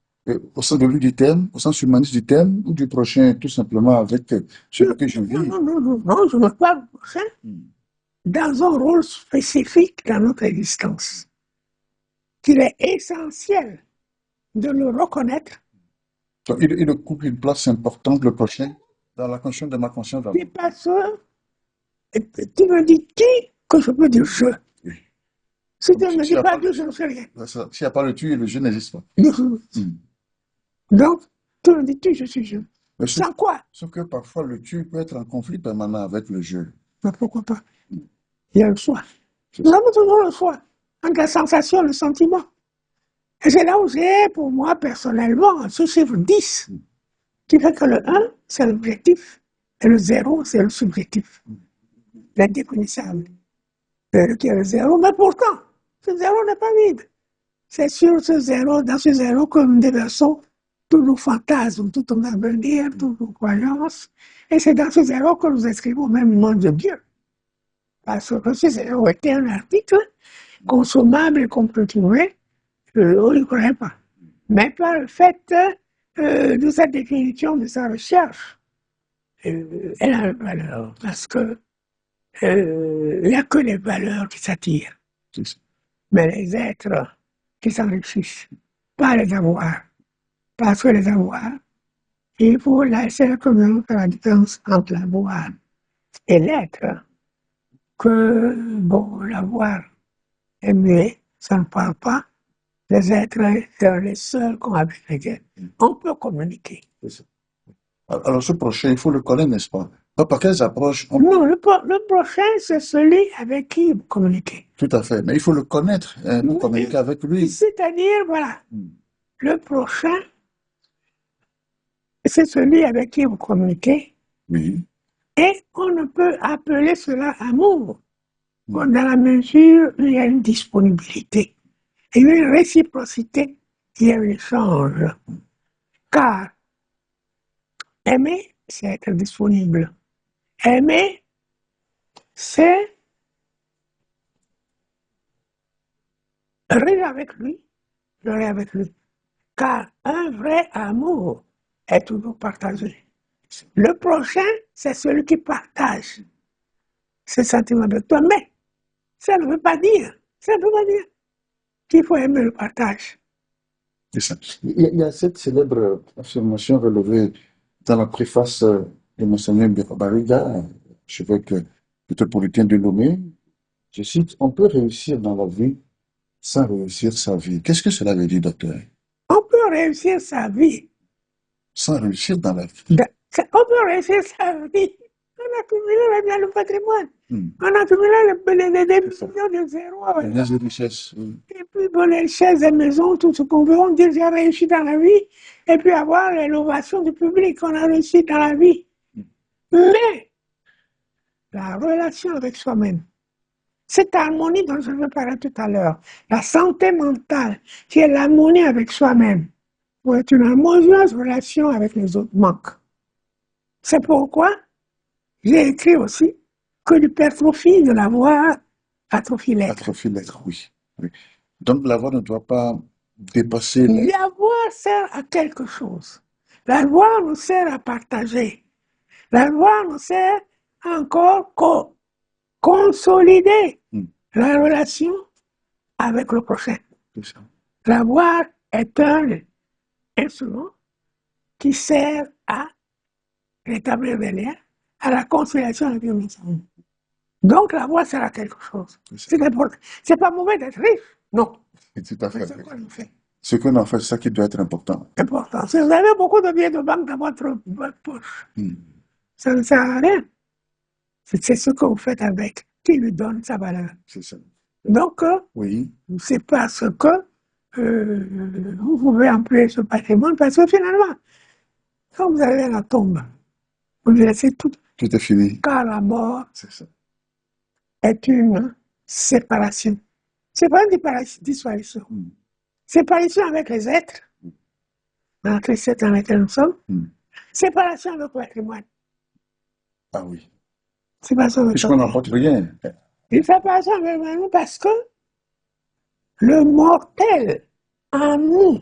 au sens de lui du terme, au sens humaniste du terme, ou du prochain tout simplement avec celui que je vis. Non, je me parle du prochain dans un rôle spécifique dans notre existence, qu'il est essentiel de le reconnaître. Donc, il occupe une place importante, le prochain, dans la conscience de ma conscience. Et parce que tu me dis qui que je peux dire je. Oui. Si tu Donc, ne me s'il y dis a pas pas- Dieu, je ne sais rien. S'il n'y a pas le tu, le je n'existe pas. Donc, tu me dis tu, je suis je. Mais Sans quoi? sauf que parfois, le tu peut être en conflit permanent avec le je. Mais pourquoi pas? Il y a le choix. Nous avons toujours le choix entre la sensation et le sentiment. Et c'est là où j'ai, pour moi, personnellement, ce chiffre 10, qui fait que le 1, c'est l'objectif, et le 0, c'est le subjectif, l'indéfinissable. Qui est le 0, mais pourtant, ce 0 n'est pas vide. C'est sur ce 0, dans ce 0, que nous déversons tous nos fantasmes, tout nos avenirs, toutes nos croyances. Et c'est dans ce 0 que nous inscrivons même le nom de Dieu. Parce que ce 0 était un article consommable et qu'on peut trouver, on ne connaît pas. Mais par le fait de sa définition, de sa recherche, elle a une valeur. Parce que il n'y a que les valeurs qui s'attirent. C'est ça. Mais les êtres qui s'enrichissent, pas les avoirs. Parce que les avoirs, il faut laisser la communauté faire la différence entre l'avoir et l'être. Que, bon, l'avoir est muet, ça ne parle pas. Les êtres sont les seuls qu'on a avec lesquels on peut communiquer. C'est ça. Alors, ce prochain, il faut le connaître, n'est-ce pas? Par quelles approches Non, le prochain, c'est celui avec qui vous communiquez. Tout à fait. Mais il faut le connaître pour communiquer avec lui. C'est-à-dire, voilà, le prochain, c'est celui avec qui vous communiquez. Oui. Et on ne peut appeler cela amour que dans la mesure où il y a une disponibilité. Il y a une réciprocité, il y a un échange. Car aimer, c'est être disponible. Aimer, c'est rire avec lui, pleurer avec lui. Car un vrai amour est toujours partagé. Le prochain, c'est celui qui partage ses sentiments avec toi. Mais ça ne veut pas dire qu'il faut aimer le partage. C'est ça. Il y a cette célèbre affirmation relevée dans la préface de Monseigneur Bariga, archevêque métropolitain de Lomé. Je cite, on peut réussir dans la vie sans réussir sa vie. Qu'est-ce que cela veut dire, docteur? On peut réussir sa vie. Sans réussir dans la vie. On peut réussir sa vie. On a cumulé bien le patrimoine. On a cumulé les millions de zéros. Les richesses. Et puis, bon, les chaises, les maisons, tout ce qu'on veut, on dit j'ai réussi dans la vie. Et puis avoir l'innovation du public, on a réussi dans la vie. Mais la relation avec soi-même, Cette harmonie dont je veux parler tout à l'heure, la santé mentale, qui est l'harmonie avec soi-même, pour être une harmonieuse relation avec les autres manque. C'est pourquoi j'ai écrit aussi que l'hypertrophie de la voix atrophie l'être. Atrophie l'être, oui. Oui. Donc la voix ne doit pas dépasser l'être. La voix sert à quelque chose. La voix nous sert à partager. La voix nous sert à encore consolider la relation avec le prochain. C'est ça. La voix est un instrument qui sert à rétablir des liens, à la conciliation avec les ensemble. Donc la voix sert à quelque chose. C'est pas mauvais d'être riche, non. Tout à C'est fait. ce qu'on fait. Ce qu'on en fait, c'est ça qui doit être important. Important. Si vous avez beaucoup de billets de banque dans votre poche, ça ne sert à rien. C'est ce que vous faites avec qui lui donne sa valeur. C'est ça. Donc, Oui. c'est parce que vous pouvez employer ce patrimoine, parce que finalement, quand vous arrivez à la tombe, vous laissez tout, Tout est fini. car la mort C'est ça. est une séparation. C'est pas une disparition. Séparation avec les êtres, dans la tristesse dans laquelle nous sommes. Séparation avec le patrimoine. Ah oui. Séparation avec Puisqu'on n'emporte rien. Une séparation avec le patrimoine parce que le mortel en nous,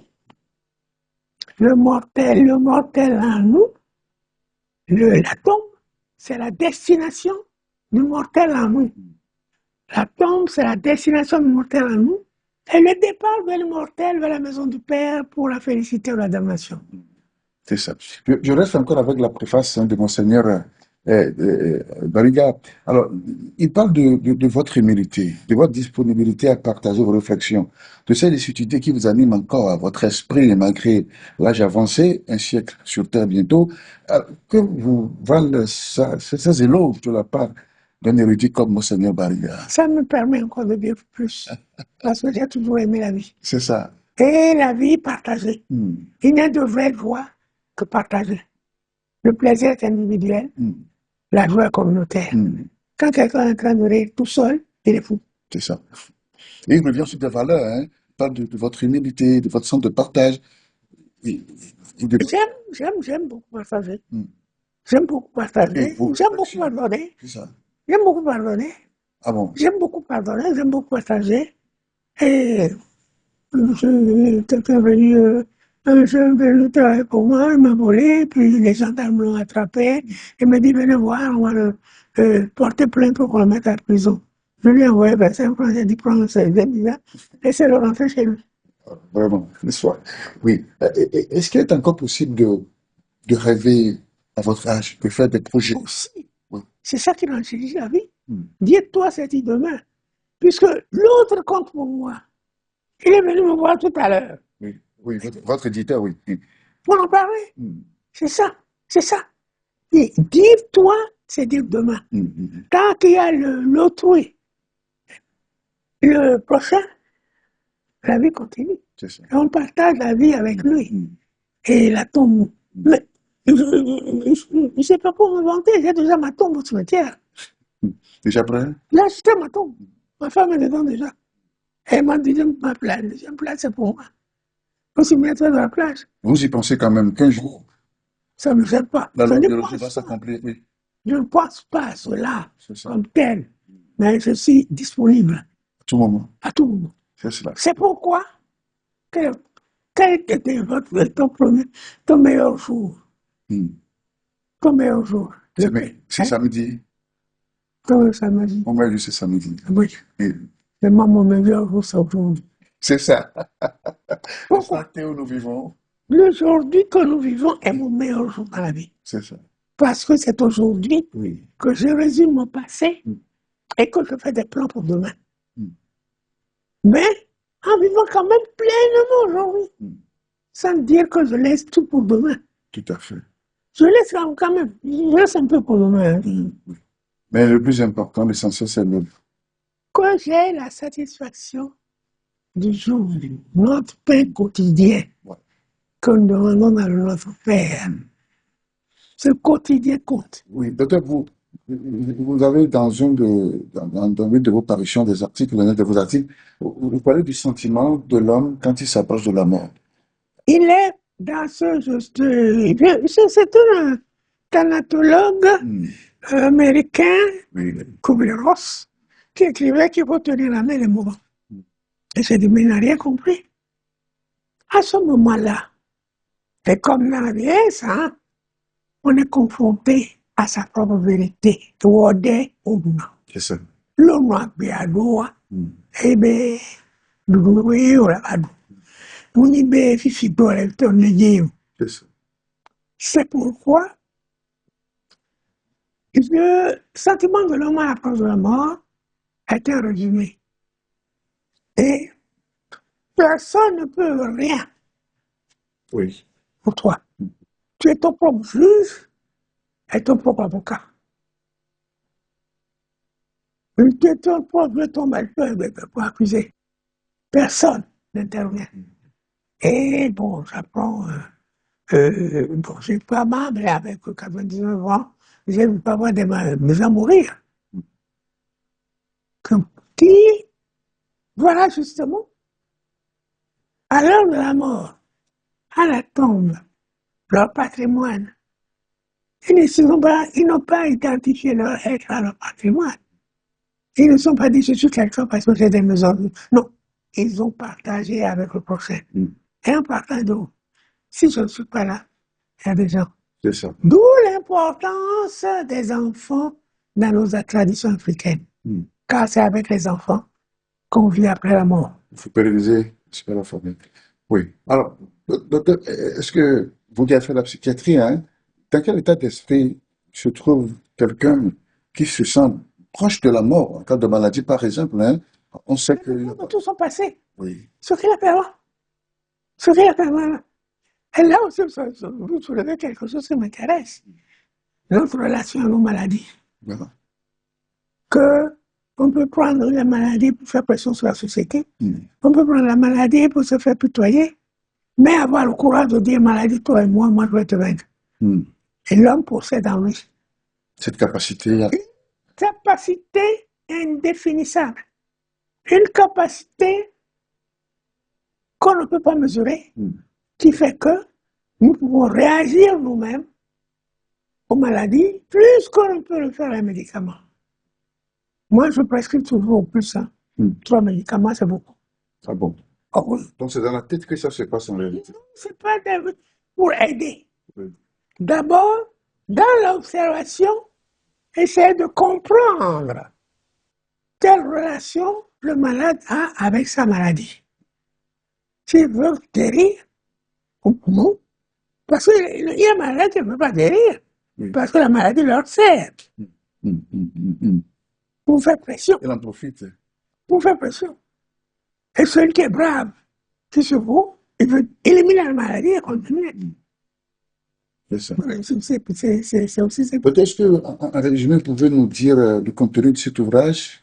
le mortel en nous, la tombe, c'est la destination du mortel en nous. La tombe, c'est la destination du mortel en nous. Et le départ vers le mortel, vers la maison du Père pour la félicité ou la damnation. C'est ça. Je reste encore avec la préface de Monseigneur Bariga. Alors, il parle de votre humilité, de votre disponibilité à partager vos réflexions, de ces lucidité qui vous anime encore à votre esprit, malgré l'âge avancé, un siècle sur Terre bientôt. Que vous valent ces éloges de la part d'un érudit comme Monseigneur Bariga? Ça me permet encore de vivre plus, parce que j'ai toujours aimé la vie. C'est ça. Et la vie partagée. Il n'y a de vraie joie que partagée. Le plaisir est individuel, la joie est communautaire. Quand quelqu'un est en train de rire tout seul, il est fou. C'est ça. Et il revient sur des valeurs, hein. Il parle de votre humilité, de votre sens de partage. J'aime beaucoup partager. J'aime beaucoup partager. J'aime beaucoup pardonner. C'est ça. J'aime beaucoup pardonner. Ah bon? J'aime beaucoup pardonner, j'aime beaucoup partager. Et quelqu'un est venu, un jeune venu travailler pour moi, il m'a volé, puis les gendarmes l'ont attrapé. Il m'a dit, venez voir, on va le porter plainte pour qu'on le mette à la prison. Je lui ai envoyé 25 francs, j'ai dit, prends ses billets, laissez-le rentrer chez lui. Vraiment, l'histoire. Oui. Est-ce qu'il est encore possible de rêver à votre âge, de faire des projets? Aussi. Oui. C'est ça qui enrichit la vie. Dis-toi cette idée demain. Puisque l'autre compte pour moi. Il est venu me voir tout à l'heure. Oui, votre éditeur, oui. Pour en parler. C'est ça. Et dire-toi, c'est dire demain. Tant qu'il y a l'autrui, le prochain, la vie continue. C'est ça. Et on partage la vie avec lui. Et la tombe. Mais je ne sais pas pour me vanter, j'ai déjà ma tombe au cimetière. Déjà prêt? J'ai acheté ma tombe. Ma femme est dedans déjà. Et ma deuxième place, c'est pour moi. Au cimetière de la plage. Vous y pensez quand même qu'un jour, Ça ne me gêne pas. la Je ne biologie va pense pas. s'accomplir. Oui. Je ne pense pas à cela C'est ça. comme tel. Mais je suis disponible À tout moment. à tout moment. C'est cela. C'est pourquoi, quel était ton meilleur jour? Ton meilleur jour. C'est samedi. Ton samedi. Mon meilleur jour, c'est samedi. Oui. Et Mais moi, mon meilleur jour, c'est aujourd'hui. c'est ça. C'est Pourquoi? ça, Théo, nous vivons. L'aujourd'hui que nous vivons est mon meilleur jour dans la vie. C'est ça. Parce que c'est aujourd'hui Oui. que je résume mon passé et que je fais des plans pour demain. Mais en vivant quand même pleinement aujourd'hui, sans dire que je laisse tout pour demain. Tout à fait. Je laisse quand même, je laisse un peu pour demain. Mais le plus important, l'essentiel, c'est Que j'ai la satisfaction du jour, notre pain quotidien que nous demandons dans notre Père. Ce quotidien compte. Oui, docteur, vous vous avez dans une de vos parutions des articles, l'un de vos articles, vous parlez du sentiment de l'homme quand il s'approche de la mort. Il est dans ce juste. C'est un thanatologue américain, Oui, Kubler-Ross, qui écrivait qu'il faut tenir la main les mourants. Et j'ai dit, mais il n'a rien compris. À ce moment-là, et comme dans la vieillesse, hein, on est confronté à sa propre vérité. Wode Ouna. c'est ça. L'homme a bien droit. Eh bien, nous, on l'a pas dit. On y est, fifi, pour le tourner. C'est ça. C'est pourquoi le sentiment de l'homme à l'approche de la mort a été résumé. Et personne ne peut rien Oui. pour toi. Tu es ton propre juge et ton propre avocat. Tu es ton propre malheur pour accuser. Personne n'intervient. Et bon, j'apprends. Bon, j'ai pas mal, mais avec 99 ans, j'ai vu pas mal de mes à mourir. Qui, voilà justement, à l'heure de la mort, à la tombe, leur patrimoine, ils n'ont pas identifié leur être à leur patrimoine. Ils ne sont pas dit je suis quelqu'un parce que j'ai des maisons. Non, ils ont partagé avec le prochain. Et en partant, si je ne suis pas là, il y a des gens. C'est ça. D'où l'importance des enfants dans nos traditions africaines. Car c'est avec les enfants qu'on vit après la mort. Il faut pérenniser, c'est pas la famille. Oui. Alors, docteur, est-ce que vous qui avez fait la psychiatrie, hein, dans quel état d'esprit se trouve quelqu'un qui se sent proche de la mort en cas de maladie, par exemple, hein? On sait que... Les gens tout sont passés. Oui. Ce qu'il appelle là. Ce qu'il appelle là. Et là aussi, vous soulevez quelque chose qui m'intéresse. Notre relation aux maladies. Voilà. Que on peut prendre la maladie pour faire pression sur la société. On peut prendre la maladie pour se faire tutoyer. Mais avoir le courage de dire maladie, toi et moi je vais te vaincre. Et l'homme possède en lui Cette capacité, une capacité indéfinissable. Une capacité qu'on ne peut pas mesurer, qui fait que nous pouvons réagir nous-mêmes aux maladies plus qu'on ne peut le faire un médicament. Moi, je prescris toujours plus. 3 médicaments, c'est beaucoup. ah bon. Oh, oui. Donc c'est dans la tête que ça se passe en réalité. C'est pas pour aider. Oui. D'abord, dans l'observation, essayer de comprendre quelle relation le malade a avec sa maladie. S'il veut guérir, ou non. Parce qu'il y a un malade qui ne veut pas guérir. Oui. Parce que la maladie leur sert. Pour faire pression. Il en profite. Pour faire pression. Et celui qui est brave, qui se vaut, il veut éliminer la maladie et continuer. C'est ça. C'est aussi ça. Peut-être que, en résumé, vous pouvez nous dire le contenu de cet ouvrage,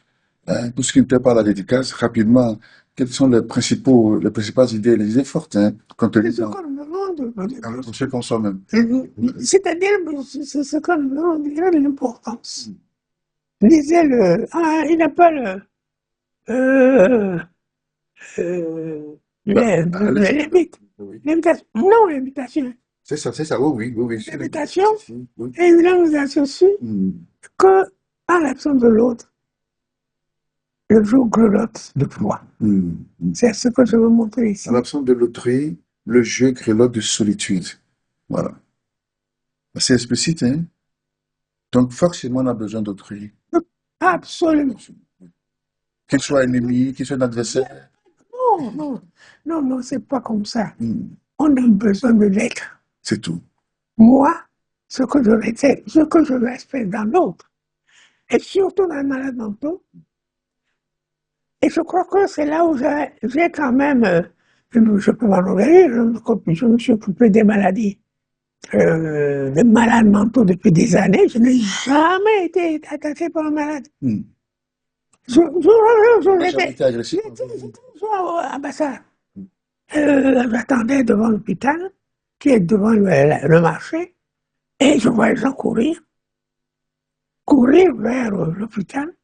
pour ce qui n'était pas la dédicace, rapidement, quelles sont les principales idées, les idées fortes, hein, contenues C'est ce dans qu'on me demande. pour ce qu'on soit même. C'est-à-dire, c'est ce qu'on me demande de l'importance. Lisez-le. Ah, il n'a pas le. L'invitation. Non, l'invitation. C'est ça, oui, oui. L'invitation Oui. est une langue associée que, en l'absence de l'autre, le jour grelotte de foi. C'est ce que je veux montrer ici. En l'absence de l'autrui, le jeu grelotte de solitude. Voilà. C'est explicite, hein? Donc, forcément, on a besoin d'autrui. Absolument. Qu'il soit ennemi, qu'il soit un adversaire. Non, c'est pas comme ça. On a besoin de l'être. C'est tout. Moi, ce que je respecte dans l'autre, et surtout dans les malades mentaux, et je crois que c'est là où j'ai quand même, je peux m'enorgueillir, je me suis occupé des maladies, des malades mentaux depuis des années, je n'ai jamais été attaqué par un malade. J'étais agressif. J'étais toujours à Bassar. J'attendais devant l'hôpital, qui est devant le marché, et je vois les gens courir. courir vers l'hôpital.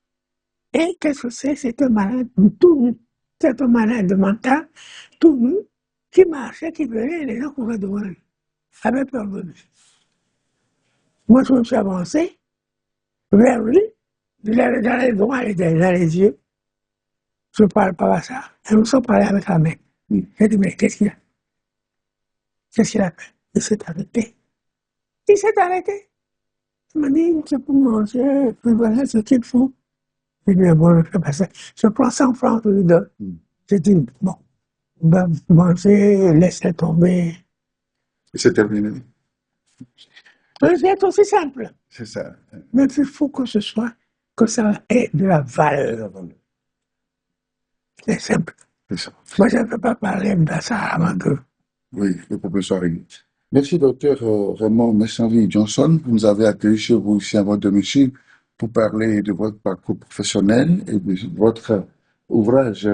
Et qu'est-ce que c'est? C'est un malade tout nu. C'est un malade mental tout nu qui marchait, qui venait, et les gens couraient devant lui, avaient peur de lui. Moi, je me suis avancé vers lui, je l'ai regardé droit dans les yeux. Je ne parle pas à ça. Et nous sommes parlé avec la main. J'ai dit, mais qu'est-ce qu'il a? Qu'est-ce qu'il a fait? Il s'est arrêté. Il s'est arrêté. Il m'a dit, c'est pour manger, puis voilà ce qu'il faut. J'ai dit, bon, je ne fais pas ça. Je prends 100 francs, je lui donne. J'ai dit, bon, ben, manger, laissez tomber. Et c'est terminé. C'est aussi simple. C'est ça. Mais il faut que ce soit, que ça ait de la valeur. C'est simple. C'est ça. Moi, je ne peux pas parler de ça avant que... Oui, le professeur Rémy. Merci, docteur Raymond Messanvi Johnson. Vous nous avez accueillis chez vous ici à votre domicile pour parler de votre parcours professionnel et de votre ouvrage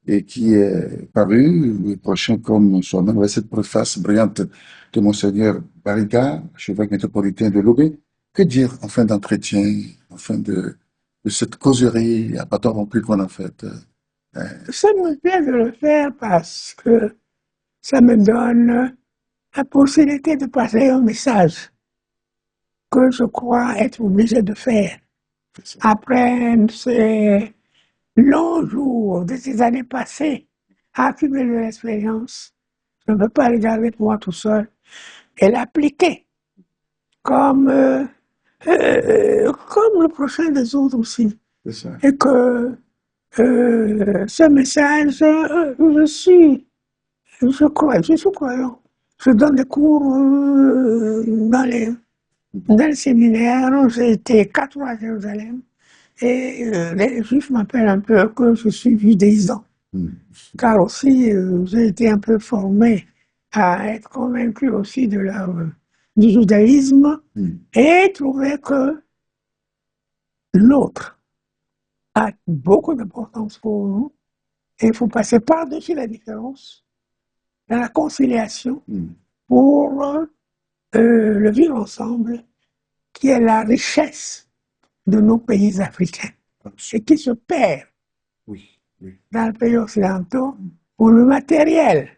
et qui est paru le prochain comme soi-même avec cette préface brillante de Monseigneur Barriga, archevêque métropolitain de Lobé. Que dire en fin d'entretien, en fin de cette causerie à bâton rompu qu'on a faite? Ça me plaît de le faire parce que ça me donne la possibilité de passer un message que je crois être obligé de faire. Après ces longs jours de ces années passées à accumuler de l'expérience, je ne peux pas regarder pour moi tout seul et l'appliquer comme le prochain des autres aussi. C'est ça. Et que ce message, je crois, je suis croyant. Je donne des cours dans le séminaire. J'ai été 4 fois à Jérusalem. Et les Juifs m'appellent un peu que je suis judaïsant. Car aussi, j'ai été un peu formé à être convaincu aussi du judaïsme et trouver que l'autre a beaucoup d'importance pour nous. Et il faut passer par-dessus la différence dans la conciliation pour le vivre ensemble, qui est la richesse de nos pays africains et qui se perd dans les pays occidentaux où le matériel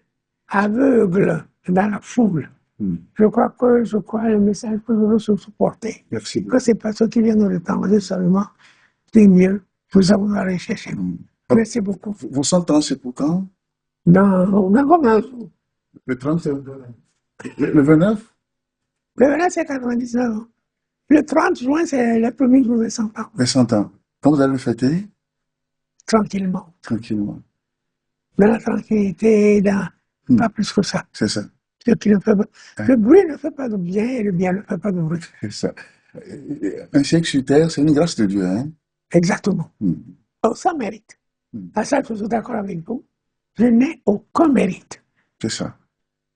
aveugle dans la foule. Je crois le message que nous devons supporter. Merci. Que ce n'est pas ce qui vient de l'étendre seulement, c'est mieux. Nous avons à aller chercher. Merci beaucoup. Vos 100 ans, c'est pour quand? Dans combien de jours? Le 30, le 29? Le 29, c'est 99 ans. Le 30 juin, c'est le premier jour de 100 ans. Les 100 ans. Quand vous allez le fêter? Tranquillement. Tranquillement. Dans la tranquillité, pas plus que ça. C'est ça. Ce qui ne fait pas... Le bruit ne fait pas de bien et le bien ne fait pas de bruit. C'est ça. Un siècle sur terre, c'est une grâce de Dieu, hein? Exactement. Sans mérite. À ça, je suis d'accord avec vous. Je n'ai aucun mérite. C'est ça.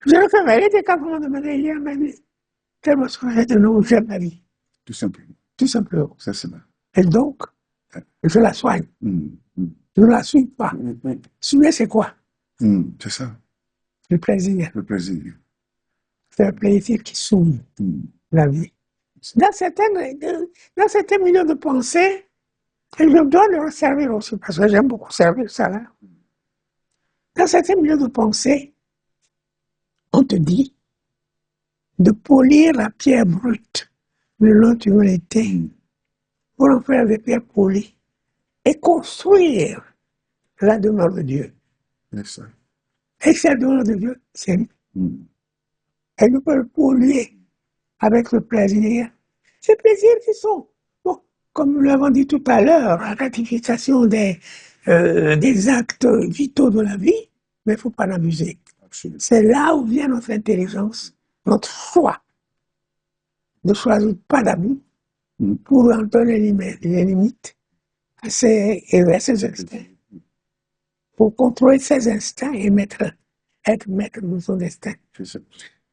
Je n'ai aucun mérite et quand on me demandait hier ma vie, tellement ce de nous, j'aime la vie. Tout simplement. Tout simplement. Ça, c'est bien. Et donc, je la soigne. Je ne la suis pas. Soigner, c'est quoi? C'est ça. Le plaisir. Le plaisir. C'est le plaisir qui souille la vie. Dans certains milieux de pensée, et je dois le servir aussi, parce que j'aime beaucoup servir ça là. Dans certains milieux de pensée, on te dit de polir la pierre brute le long de l'humanité pour en faire des pierres polies et construire la demeure de Dieu. C'est ça. Et cette demeure de Dieu, c'est nous. Et nous pouvons le polluer avec le plaisir. Ces plaisirs qui sont, bon, comme nous l'avons dit tout à l'heure, la gratification des actes vitaux de la vie, mais il ne faut pas l'abuser. C'est là où vient notre intelligence, notre choix de choisir pas d'abus pour en donner les limites à ces instincts. Pour contrôler ses instincts et être maître de son destin. C'est ça.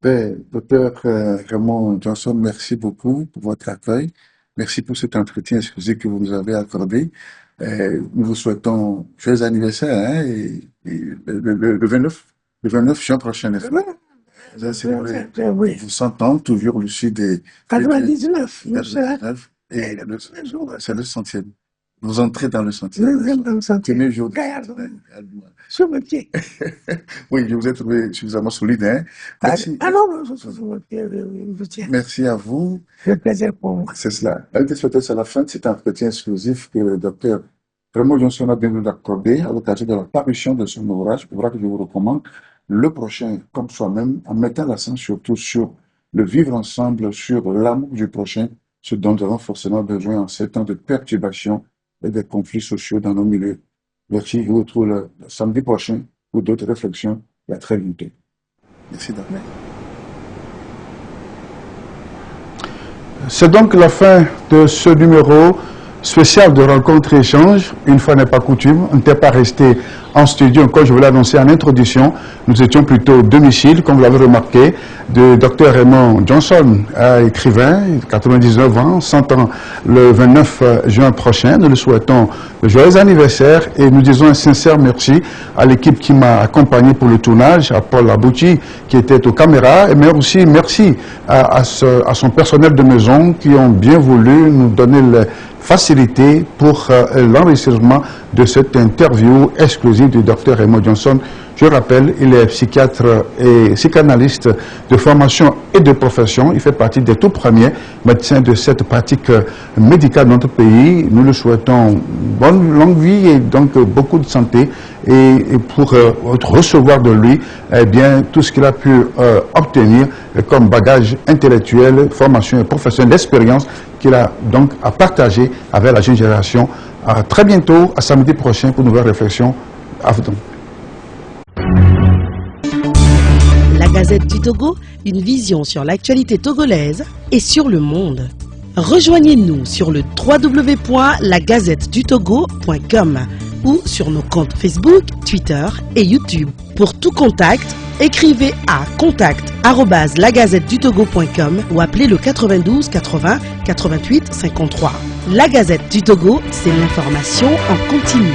Ben, docteur Raymond Johnson, merci beaucoup pour votre accueil. Merci pour cet entretien exclusif que vous nous avez accordé. Nous vous souhaitons joyeux anniversaire, hein, et le 29 juin prochain, n'est-ce pas? Vous avez célébré Oui. vos 100 ans, toujours lucide et... 99, 99. Et c'est le sentier. Vous entrez dans le sentier. Dans le sentier. Premier jour. Regarde, sur mes pieds. Oui, je vous ai trouvé suffisamment solide. Hein? Merci. Ah non, non, sur mes pieds, je tiens. Merci à vous. C'est un plaisir pour moi. C'est cela. C'est la fin de cet entretien exclusif que le docteur Raymond Johnson a bien nous accordé à l'occasion de la parution de son ouvrage que je vous recommande. Le prochain, comme soi-même, en mettant l'accent surtout sur le vivre ensemble, sur l'amour du prochain, ce dont nous avons forcément besoin en ces temps de perturbation et de conflits sociaux dans nos milieux. Merci, je vous retrouve le samedi prochain pour d'autres réflexions et à très bientôt. Merci d'être là. C'est donc la fin de ce numéro spécial de rencontre et échange. Une fois n'est pas coutume, on n'était pas resté en studio, comme je vous l'ai annoncé en introduction. Nous étions plutôt au domicile, comme vous l'avez remarqué, de Dr Raymond Johnson, écrivain, 99 ans, 100 ans le 29 juin prochain. Nous lui souhaitons le joyeux anniversaire et nous disons un sincère merci à l'équipe qui m'a accompagné pour le tournage, à Paul Abouti qui était aux caméras, mais aussi merci à son personnel de maison qui ont bien voulu nous donner les facilités pour l'enregistrement de cette interview exclusive du Dr Raymond Johnson. Je rappelle, il est psychiatre et psychanalyste de formation et de profession. Il fait partie des tout premiers médecins de cette pratique médicale dans notre pays. Nous le souhaitons bonne longue vie et donc beaucoup de santé et pour recevoir de lui bien tout ce qu'il a pu obtenir comme bagage intellectuel, formation et professionnelle, l'expérience qu'il a donc à partager avec la jeune génération. À très bientôt, à samedi prochain pour une nouvelle réflexion. À vous donc. La Gazette du Togo, une vision sur l'actualité togolaise et sur le monde. Rejoignez-nous sur le www.lagazettedutogo.com ou sur nos comptes Facebook, Twitter et YouTube. Pour tout contact, écrivez à contact@lagazettedutogo.com ou appelez le 92 80 88 53. La Gazette du Togo, c'est l'information en continu.